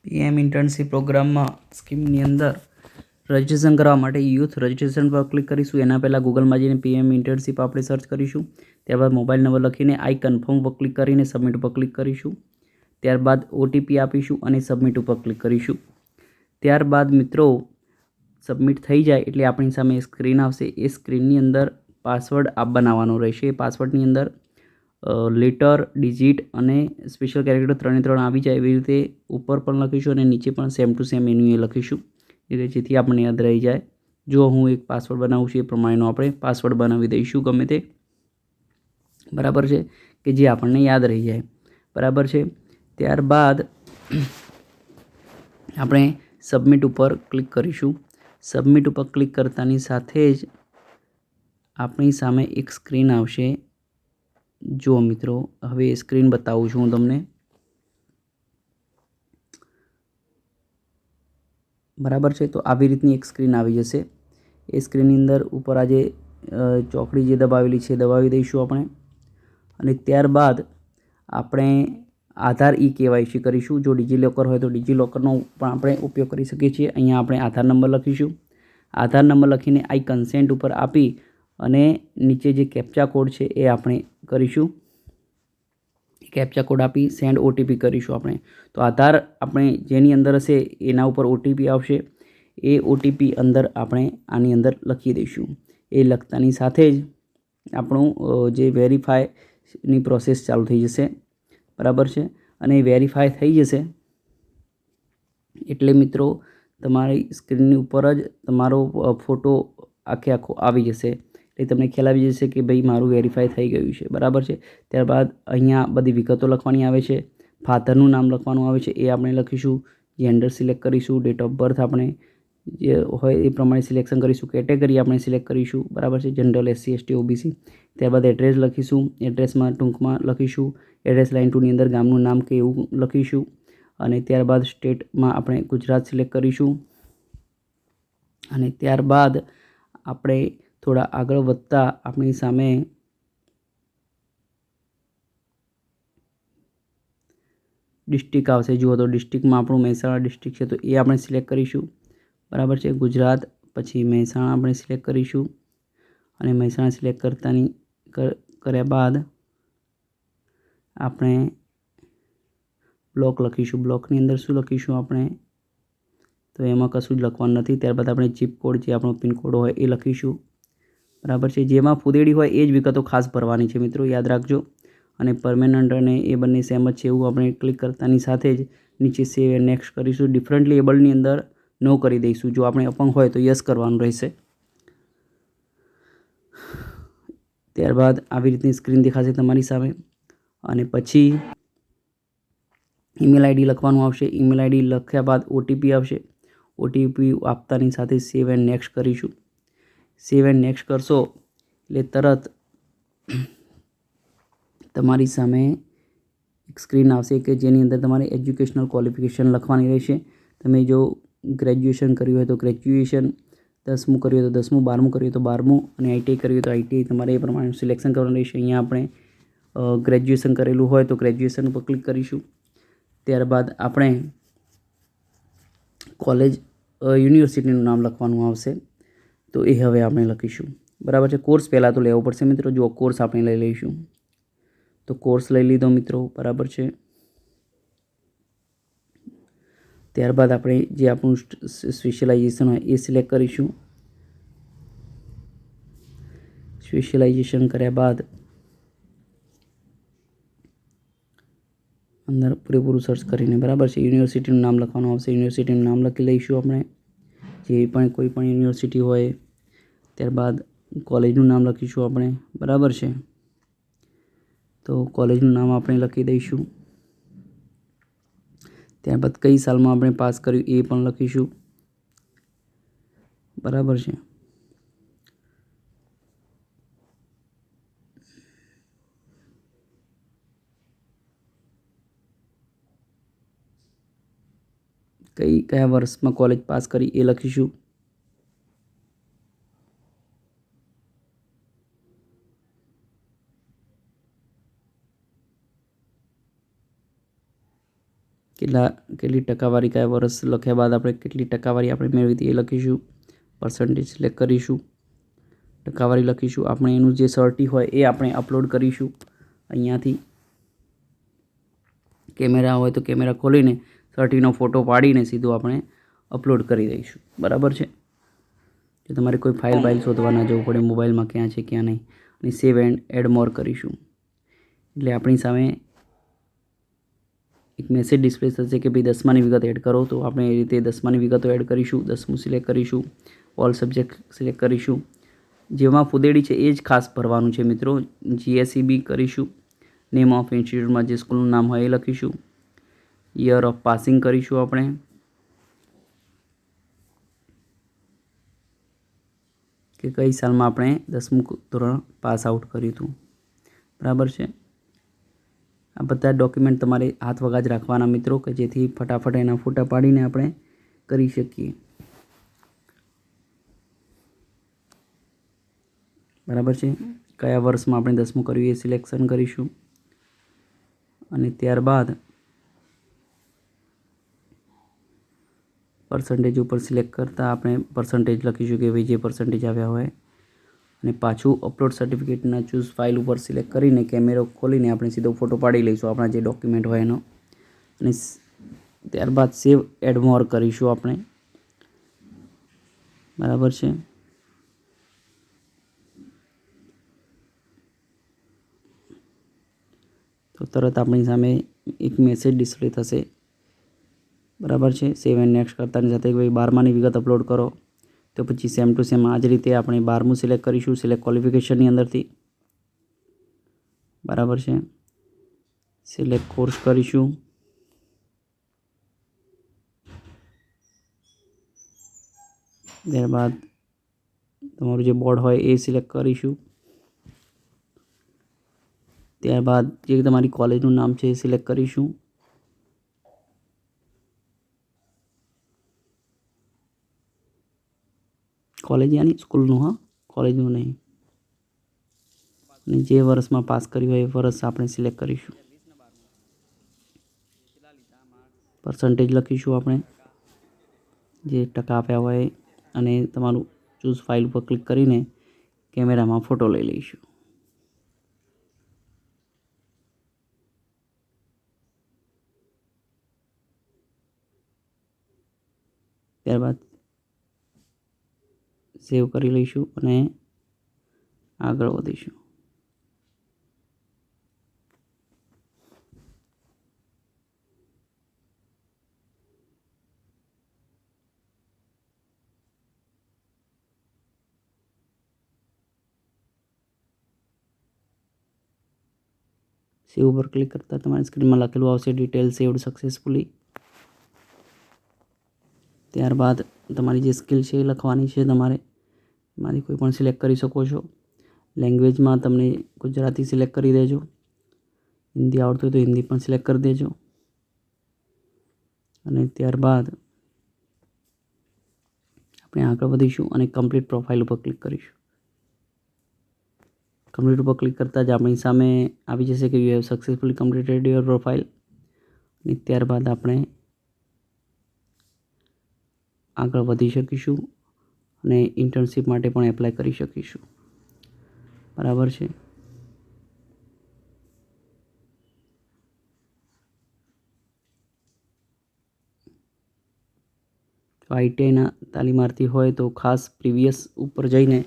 PM internship પ્રોગ્રામમાં સ્કીમની અંદર registration કરવા માટે યુથ રજિસ્ટ્રેશન પર ક્લિક કરીશું. એના પહેલાં ગૂગલમાં જઈને પીએમ ઇન્ટર્નશીપ આપણે સર્ચ કરીશું. ત્યારબાદ મોબાઈલ નંબર લખીને આઈ કન્ફર્મ પર ક્લિક કરીને સબમિટ ઉપર ક્લિક કરીશું. ત્યારબાદ ઓટીપી આપીશું અને સબમિટ ઉપર ક્લિક કરીશું. ત્યારબાદ મિત્રો સબમિટ થઈ જાય એટલે આપણી સામે સ્ક્રીન આવશે. એ સ્ક્રીનની અંદર પાસવર્ડ બનાવવાનો રહેશે. એ પાસવર્ડની અંદર લેટર, ડિજિટ અને સ્પેશિયલ કેરેક્ટર 3 આવી જાય એવી રીતે ઉપર પણ લખીશું અને નીચે પણ સેમ ટુ સેમ એનું એ લખીશું, એટલે જેથી આપણને યાદ રહી જાય. જો હું એક પાસવર્ડ બનાવું છું એ પ્રમાણેનો આપણે પાસવર્ડ બનાવી દઈશું ગમે તે, બરાબર છે, કે જે આપણને યાદ રહી જાય, બરાબર છે. ત્યારબાદ આપણે સબમિટ ઉપર ક્લિક કરીશું. સબમિટ ઉપર ક્લિક કરતાની સાથે જ આપણી સામે એક સ્ક્રીન આવશે. જો મિત્રો હવે સ્ક્રીન બતાવું છું હું તમને, બરાબર છે. તો આવી રીતની એક સ્ક્રીન આવી જશે. એ સ્ક્રીનની અંદર ઉપર આજે ચોકડી જે દબાવેલી છે દબાવી દઈશું આપણે, અને ત્યારબાદ આપણે આધાર કેવાયસી કરીશું. જો ડિજીલોકર હોય તો ડિજીલોકરનો પણ આપણે ઉપયોગ કરી શકીએ છીએ. અહીંયા આપણે આધાર નંબર લખીશું. આધાર નંબર લખીને આઈ કન્સેન્ટ ઉપર આપી અને નીચે જે કેપ્ચા કોડ છે એ આપણે કરીશું. કેપ્ચા કોડ આપી સેન્ડ ઓટીપી કરીશું આપણે. તો આધાર આપણે જેની અંદર હશે એના ઉપર ઓટીપી આવશે. એ ઓટીપી અંદર આપણે આની અંદર લખી દઈશું. એ લખતાની સાથે જ આપણું જે વેરીફાઈની પ્રોસેસ ચાલુ થઈ જશે, બરાબર છે. અને વેરીફાઈ થઈ જશે એટલે મિત્રો તમારી સ્ક્રીનની ઉપર જ તમારો ફોટો આખો આવી જશે. એટલે તમને ખ્યાલ આવી જશે કે ભાઈ મારું વેરીફાઈ થઈ ગયું છે, બરાબર છે. ત્યારબાદ અહીંયા બધી વિગતો લખવાની આવે છે. ફાધરનું નામ લખવાનું આવે છે, એ આપણે લખીશું. જેન્ડર સિલેક્ટ કરીશું. ડેટ ઓફ બર્થ આપણે જે હોય એ પ્રમાણે સિલેક્શન કરીશું. કેટેગરી આપણે સિલેક્ટ કરીશું, બરાબર છે. General, SC, ST, OBC. ત્યારબાદ એડ્રેસ લખીશું. એડ્રેસમાં ટૂંકમાં લખીશું. એડ્રેસ લાઇન 2ની અંદર ગામનું નામ કે એવું લખીશું. અને ત્યારબાદ સ્ટેટમાં આપણે ગુજરાત સિલેક્ટ કરીશું. અને ત્યારબાદ આપણે થોડા આગળ વધતા આપણી સામે ડિસ્ટ્રિક્ટ આવશે. જુઓ તો ડિસ્ટ્રિક્ટમાં આપણું મહેસાણા ડિસ્ટ્રિક્ટ છે તો એ આપણે સિલેક્ટ કરીશું, બરાબર છે. ગુજરાત પછી મહેસાણા આપણે સિલેક્ટ કરીશું. અને મહેસાણા સિલેક્ટ કર્યા બાદ આપણે બ્લોક લખીશું. બ્લોકની અંદર શું લખીશું આપણે, તો એમાં કશું જ લખવાનું નથી. ત્યારબાદ આપણે જીપ કોડ જે આપણો પિનકોડ હોય એ લખીશું, બરાબર છે. જેમાં ફુદેડી હોય એ જ વિગતો ખાસ ભરવાની છે મિત્રો, યાદ રાખજો. અને પરમેનન્ટ અને એ બંને સેમ જ છે એવું આપણે ક્લિક કરતાની સાથે જ નીચે સેવ એન્ડ નેક્સ્ટ કરીશું. ડિફરન્ટલી એબલની અંદર નો કરી દઈશું. જો આપણે અપંગ હોય તો યસ કરવાનું રહેશે. ત્યારબાદ આવી રીતની સ્ક્રીન દેખાશે તમારી સામે. અને પછી ઈમેલ આઈડી લખવાનું આવશે. ઈમેલ આઈડી લખ્યા બાદ ઓટીપી આવશે. ઓટીપી આપતાની સાથે સેવ એન્ડ નેક્સ્ટ કરીશું. સેવ એન્ડ નેક્સ્ટ કરશો એટલે તરત તમારી સામે એક સ્ક્રીન આવશે કે જેની અંદર તમારે એજ્યુકેશનલ ક્વોલિફિકેશન લખવાની રહેશે. તમે જો ગ્રેજ્યુએશન કર્યું હોય તો ગ્રેજ્યુએશન, 10મું કર્યું હોય તો 10મું, 12મું કર્યું હોય તો 12મું અને આઈટીઆઈ કર્યું હોય તો આઈટીઆઈ તમારે એ પ્રમાણે સિલેક્શન કરવાનું રહેશે. અહીંયા આપણે ગ્રેજ્યુએશન કરેલું હોય તો ગ્રેજ્યુએશન ઉપર ક્લિક કરીશું. ત્યારબાદ આપણે કોલેજ, યુનિવર્સિટીનું નામ લખવાનું આવશે તો એ હવે આપણે લખીશું, બરાબર છે. કોર્સ પહેલાં તો લેવો પડશે મિત્રો. જો કોર્સ આપણે લઈ લઈશું તો કોર્સ લઈ લીધો મિત્રો, બરાબર છે. ત્યારબાદ આપણે જે આપણું સ્પેશિયલાઇઝેશન હોય એ સિલેક્ટ કરીશું. સ્પેશિયલાઇઝેશન કર્યા બાદ અંદર પૂરેપૂરું સર્ચ કરીને, બરાબર છે, યુનિવર્સિટીનું નામ લખવાનું આવશે. યુનિવર્સિટીનું નામ લખી લઈશું આપણે, જે પણ કોઈ પણ યુનિવર્સિટી હોય. ત્યારબાદ કોલેજનું નામ લખીશું આપણે, બરાબર છે. તો કોલેજનું નામ આપણે લખી દઈશું. ત્યારબાદ કઈ સાલમાં આપણે પાસ કર્યું એ પણ લખીશું, બરાબર છે. કયા વર્ષમાં કોલેજ પાસ કરી એ લખીશું. કેટલી ટકાવારી કયા વર્ષ લખ્યા બાદ આપણે કેટલી ટકાવારી આપણે મેળવી હતી એ લખીશું. પર્સન્ટેજ સિલેક્ટ કરીશું, ટકાવારી લખીશું. આપણે એનું જે સર્ટી હોય એ આપણે અપલોડ કરીશું. અહીંયાથી કેમેરા હોય તો કેમેરા ખોલીને સર્ટીનો ફોટો પાડીને સીધું આપણે અપલોડ કરી દઈશું. બરાબર છે. જો તમારે કોઈ ફાઇલ શોધવા ના જવું પડે મોબાઈલમાં ક્યાં છે ક્યાં નહીં. અને સેવ એન્ડ એડ મોર કરીશું એટલે આપણી સામે એક મેસેજ ડિસ્પ્લે થશે કે ભાઈ 10માની વિગત એડ કરો. તો આપણે એ રીતે 10માની વિગતો એડ કરીશું. 10મું સિલેક્ટ કરીશું, ઓલ સબ્જેક્ટ સિલેક્ટ કરીશું. જેમાં ફુદેડી છે એ જ ખાસ ભરવાનું છે મિત્રો. GSEB કરીશું. નેમ ઓફ ઇન્સ્ટિટ્યૂટમાં જે સ્કૂલનું નામ હોય એ લખીશું. યર ઓફ પાસિંગ કરીશું આપણે. કે કઈ સાલમાં આપણે 10મું ધોરણ પાસ આઉટ કર્યું હતું. બરાબર છે. આ બધા ડોક્યુમેન્ટ તમારે હાથ વગા જ રાખવાના મિત્રો કે જેથી ફટાફટ એના ફોટા પાડીને આપણે કરી શકીએ. બરાબર છે. કયા વર્ષમાં આપણે 10મું કર્યું એ સિલેક્શન કરીશું. અને ત્યારબાદ પર્સન્ટેજ ઉપર સિલેક્ટ કરતાં આપણે પર્સન્ટેજ લખીશું કે ભાઈ જે પર્સન્ટેજ આવ્યા હોય. અને પાછું અપલોડ સર્ટિફિકેટના ચૂઝ ફાઇલ ઉપર સિલેક્ટ કરીને કેમેરો ખોલીને આપણે સીધો ફોટો પાડી લઈશું આપણા જે ડોક્યુમેન્ટ હોય એનો. અને ત્યારબાદ સેવ એડ મોર કરીશું આપણે. બરાબર છે. તો તરત આપણી સામે એક મેસેજ ડિસ્પ્લે થશે. બરાબર છે. સેવ એન્ડ નેક્સ્ટ કરતાની સાથે ભાઈ 12માની વિગત અપલોડ કરો. તો પછી સેમ ટુ સેમ આ જ રીતે આપણે 12મું સિલેક્ટ કરીશું. સિલેક્ટ ક્વોલિફિકેશનની અંદરથી. બરાબર છે. સિલેક્ટ કોર્સ કરીશું. ત્યારબાદ તમારું જે બોર્ડ હોય એ સિલેક્ટ કરીશું. ત્યારબાદ જે તમારી કોલેજનું નામ છે એ સિલેક્ટ કરીશું. કોલેજ યાની સ્કૂલનું, હા, કોલેજનું નહીં. અને જે વર્ષમાં પાસ કર્યું હોય એ વર્ષ આપણે સિલેક્ટ કરીશું. પર્સન્ટેજ લખીશું આપણે જે ટકા આપ્યા હોય. અને તમારું ચૂઝ ફાઇલ ઉપર ક્લિક કરીને કેમેરામાં ફોટો લઈ લઈશું. ત્યારબાદ સેવ કરી લઈશું અને આગળ વધીશું. સેવ ઉપર ક્લિક કરતાં તમારી સ્ક્રીનમાં લખેલું આવશે ડિટેલ સેવડ સક્સેસફુલી. ત્યારબાદ તમારી જે સ્કિલ છે એ લખવાની છે તમારે. એમાંથી કોઈ પણ સિલેક્ટ કરી શકો છો. લેંગ્વેજમાં તમને ગુજરાતી સિલેક્ટ કરી દેજો. હિન્દી આવડતું હોય તો હિન્દી પણ સિલેક્ટ કરી દેજો. અને ત્યારબાદ આપણે આગળ વધીશું અને કમ્પ્લીટ પ્રોફાઇલ ઉપર ક્લિક કરીશું. કમ્પ્લીટ ઉપર ક્લિક કરતાં જ આપણી સામે આવી જશે કે you have successfully completed your profile. અને ત્યારબાદ આપણે આગળ વધી શકીશું અને ઇન્ટર્નશીપ માટે પણ એપ્લાય કરી શકીશું. બરાબર છે. ITIના તાલીમાર્થી હોય તો ખાસ પ્રીવિયસ ઉપર જઈને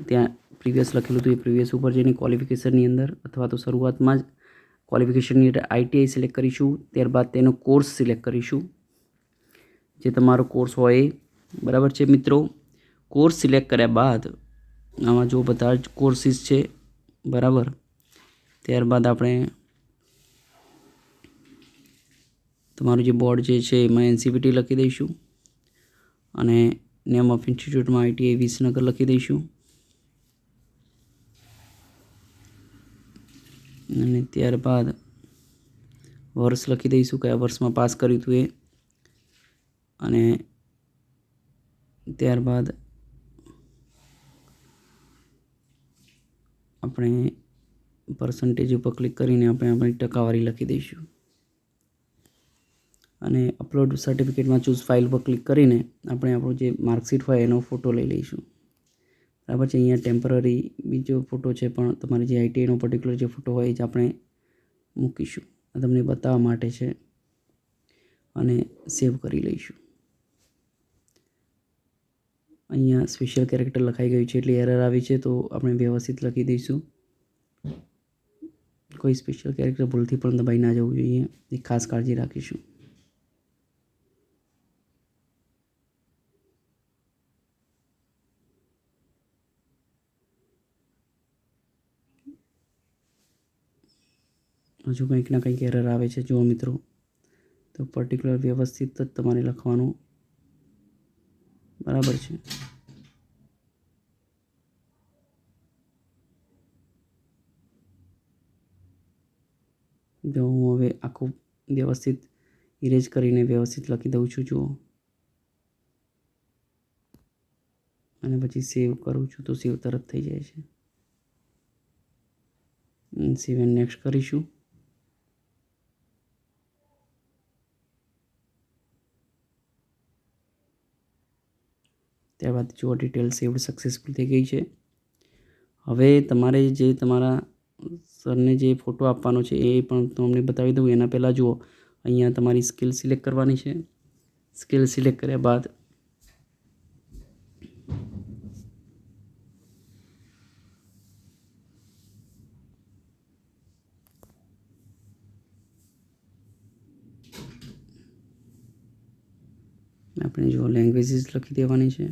ત્યાં પ્રીવિયસ લખેલું હતું એ પ્રીવિયસ ઉપર જઈને ક્વોલિફિકેશનની અંદર અથવા તો શરૂઆતમાં જ ક્વોલિફિકેશનની ITI સિલેક્ટ કરીશું. ત્યારબાદ તેનો કોર્સ સિલેક્ટ કરીશું જે તમારો કોર્સ હોય. બરાબર છે મિત્રો. કોર્સ સિલેક્ટ કર્યા બાદ આમાં જો બધા જ કોર્સીસ છે. બરાબર. ત્યારબાદ આપણે તમારું જે બોર્ડ જે છે એમાં NCVT લખી દઈશું અને નેમ ઓફ ઇન્સ્ટિટ્યૂટમાં ITI વિસનગર લખી દઈશું. અને ત્યારબાદ વર્ષ લખી દઈશું કયા વર્ષમાં પાસ કર્યું હતું એ. અને ત્યારબાદ આપણે પર્સન્ટેજ ઉપર ક્લિક કરીને આપણે આપણી ટકાવારી લખી દઈશું. અને અપલોડ સર્ટિફિકેટમાં ચૂઝ ફાઇલ પર ક્લિક કરીને આપણે આપણો જે માર્કશીટ હોય એનો ફોટો લઈ લઈશું. બરાબર છે. અહીંયા ટેમ્પરરી બીજો ફોટો છે, પણ તમારે જે આઈટીઆઈનો પર્ટિક્યુલર જે ફોટો હોય એ જ આપણે મૂકીશું. આ તમને બતાવવા માટે છે અને સેવ કરી લઈશું. અહીંયા સ્પેશિયલ કેરેક્ટર લખાઈ ગયું છે એટલે એરર આવી છે, તો આપણે વ્યવસ્થિત લખી દઈશું. કોઈ સ્પેશિયલ કેરેક્ટર ભૂલથી પણ દબાઈ ના જવું જોઈએ, એ ખાસ કાળજી રાખીશું. હજુ કંઈક ના કંઈક એરર આવે છે જુઓ મિત્રો, તો પર્ટિક્યુલર વ્યવસ્થિત જ તમારે લખવાનું. બરાબર છે. જો હું હવે આખું વ્યવસ્થિત ઇરેજ કરીને વ્યવસ્થિત લખી દઉં છું જુઓ, અને પછી સેવ કરું છું તો સેવ તરત થઈ જાય છે. સેવ એન્ડ નેક્સ્ટ કરીશું. ત્યારબાદ જુઓ ડિટેલ સેવડ સક્સેસફુલ થઈ ગઈ છે. હવે તમારે જે તમારા સરને જે ફોટો આપવાનો છે એ પણ તમને બતાવી દઉં. એના પહેલાં જુઓ અહીંયા તમારી સ્કિલ સિલેક્ટ કરવાની છે. સ્કિલ સિલેક્ટ કર્યા બાદ આપણે જો લેંગ્વેજીસ લખી દેવાની છે,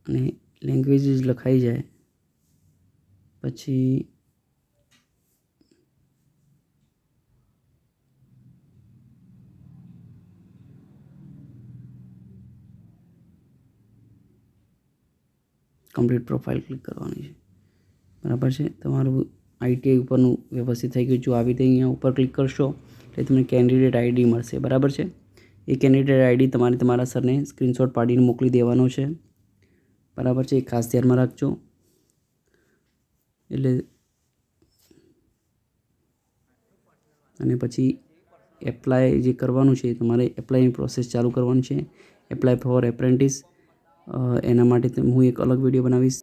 અને લેંગ્વેજીસ લખાઈ જાય પછી કમ્પ્લીટ પ્રોફાઇલ ક્લિક કરવાની છે. બરાબર છે. તમારું આઈટીઆઈ ઉપરનું વ્યવસ્થિત થઈ ગયું. જો આવી રીતે અહીંયા ઉપર ક્લિક કરશો એટલે તમને કેન્ડિડેટ આઈડી મળશે. બરાબર છે. એ કેન્ડિડેટ આઈડી તમારે તમારા સરને સ્ક્રીનશોટ પાડીને મોકલી દેવાનો છે. બરાબર છે. એ ખાસ ધ્યાનમાં રાખજો. એટલે અને પછી એપ્લાય જે કરવાનું છે તમારે એપ્લાયની પ્રોસેસ ચાલુ કરવાની છે. એપ્લાય ફોર એપ્રેન્ટિસ, એના માટે હું એક અલગ વિડીયો બનાવીશ.